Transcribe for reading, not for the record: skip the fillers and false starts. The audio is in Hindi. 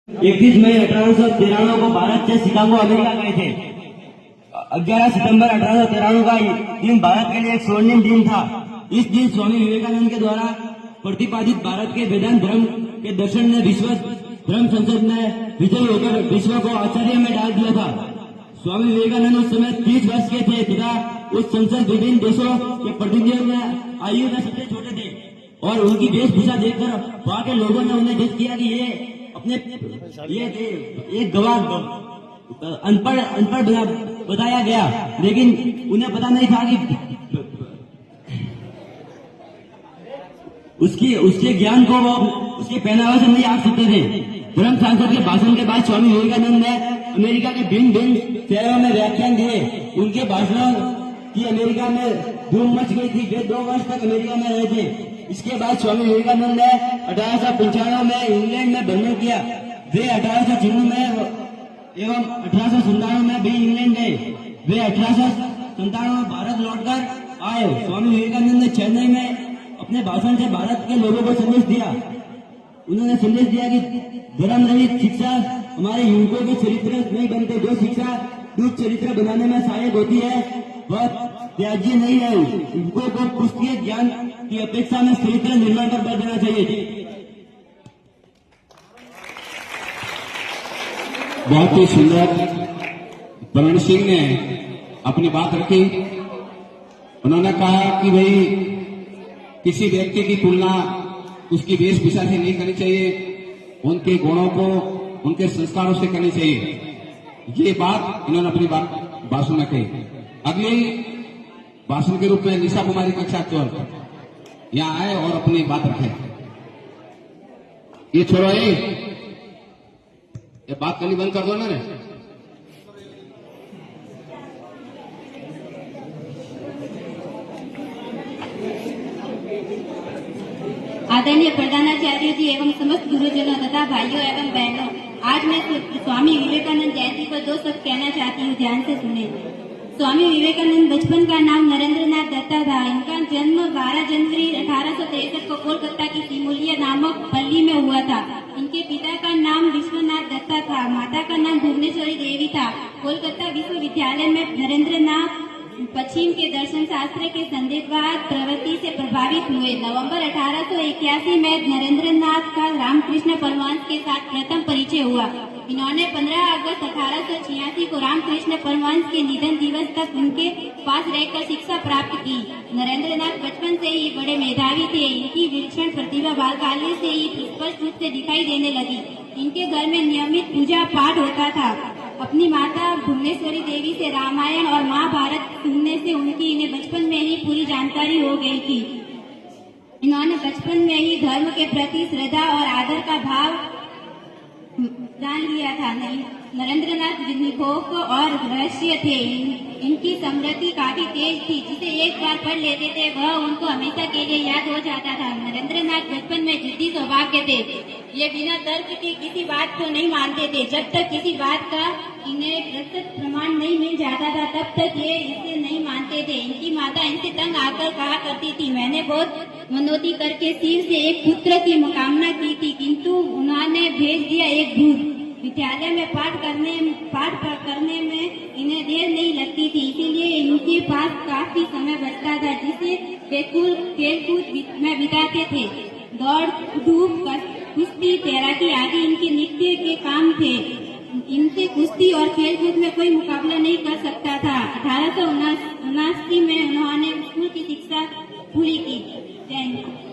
21 मई 1893 को भारत से शिकागो अमेरिका गए थे। 11 सितंबर 1893 का दिन भारत के लिए एक स्वर्णिम दिन था। इस दिन स्वामी विवेकानंद के द्वारा प्रतिपादित भारत के वेदांत धर्म के दर्शन ने विश्व धर्म संसद में विजयी होकर विश्व को आश्चर्य में डाल दिया था। स्वामी विवेकानंद उस समय 30 वर्ष के थे तथा उस संसद विभिन्न देशों के प्रतिनिधियों में आयु में सबसे छोटे थे और उनकी वेशभूषा देखकर वहां के लोगों ने उन्हें जज किया कि ये अपने एक गवाह अनपढ़ बताया गया, लेकिन उन्हें पता नहीं था कि उसके ज्ञान को वो उसके पहनावे से नहीं आंक सकते थे। धर्म सांसद के भाषण के बाद स्वामी विवेकानंद ने अमेरिका के भिन्न भिन्न शहरों में व्याख्यान दिए। उनके भाषणों की अमेरिका में धूम मच गई थी। वे 2 वर्ष तक अमेरिका में रहे थे। इसके बाद स्वामी विवेकानंद ने 1895 में इंग्लैंड में भ्रमण किया। वे 1896 में एवं 1897 में भी इंग्लैंड गए। वे 1897 में भारत लौटकर आए। स्वामी विवेकानंद ने चेन्नई में अपने भाषण से भारत के लोगों को संदेश दिया। उन्होंने संदेश दिया कि धर्म रहित शिक्षा हमारे युवकों के चरित्र नहीं बनते। जो शिक्षा दूध चरित्र बनाने में सहायक होती है वह त्याज्य नहीं है। युवकों को पुस्तकीय ज्ञान की अपेक्षा में चरित्र निर्माण पर बल देना चाहिए। बहुत ही सुंदर प्रवीण सिंह ने अपनी बात रखी। उन्होंने कहा कि भाई किसी व्यक्ति की तुलना उसकी वेशभूषा से नहीं करनी चाहिए, उनके गुणों को उनके संस्कारों से करनी चाहिए। ये बात इन्होंने अपनी भाषण में कही। अगली भाषण के रूप में निशा कुमारी कक्षा 12 यहाँ आए और अपनी बात रखें। ये छोड़ो, ये बात करनी बंद कर दो ना। आदरणीय प्रधानाचार्य जी एवं समस्त गुरुजनों तथा भाइयों एवं बहनों, आज मैं स्वामी विवेकानंद जयंती पर 2 शब्द कहना चाहती हूँ, ध्यान से सुने। स्वामी विवेकानंद बचपन का नाम नरेंद्रनाथ दत्ता था। इनका जन्म 12 जनवरी 1863 को कोलकाता की सिमुलिया नामक पल्ली में हुआ था। इनके पिता का नाम विश्वनाथ दत्ता था, माता का नाम भुवनेश्वरी देवी था। कोलकाता विश्वविद्यालय में नरेंद्रनाथ पश्चिम के दर्शन शास्त्र के संदेशवाद प्रवृत्ति से प्रभावित हुए। नवंबर 1881 में नरेंद्रनाथ का रामकृष्ण परमहंस के साथ प्रथम परिचय हुआ। इन्होंने 15 अगस्त 1886 को रामकृष्ण परमहंस के निधन दिवस तक उनके पास रहकर शिक्षा प्राप्त की। नरेंद्रनाथ बचपन से ही बड़े मेधावी थे। इनकी विलक्षण प्रतिभा बालकाल्य से ही स्पष्ट रूप से दिखाई देने लगी। इनके घर में नियमित पूजा पाठ होता था। अपनी माता भुवनेश्वरी देवी से रामायण और महाभारत सुनने से उनकी इन्हें बचपन में ही पूरी जानकारी हो गई थी। इन्होंने बचपन में ही धर्म के प्रति श्रद्धा और आदर का भाव जान लिया था। नरेंद्रनाथ निकोक और रहस्य थे। इनकी स्मृति काफी तेज थी। जिसे एक बार पढ़ लेते थे वह उनको हमेशा के लिए याद हो जाता था। नरेंद्रनाथ बचपन में जिद्दी स्वभाव के थे। ये बिना तर्क के किसी बात को नहीं मानते थे। जब तक किसी बात का इन्हें प्रत्यक्ष प्रमाण नहीं मिल जाता था तब तक ये इसे नहीं मानते थे। इनकी माता इनसे तंग आकर कहा करती थी, मैंने बहुत मनौती करके शिव से एक पुत्र की कामना की थी, किंतु उन्होंने भेज दिया एक भूत। विद्यालय में पाठ करने में इन्हें देर नहीं लगती थी, इसीलिए इनके पास काफी समय बचता था जिसे वे खेलकूद में बिताते थे। दौड़ धूप कुश्ती तैराकी आदि इनके नित्य के काम थे। इनसे कुश्ती और खेलकूद में कोई मुकाबला नहीं कर सकता था। 1879 में उन्होंने स्कूल की शिक्षा पूरी की। जय हिंद।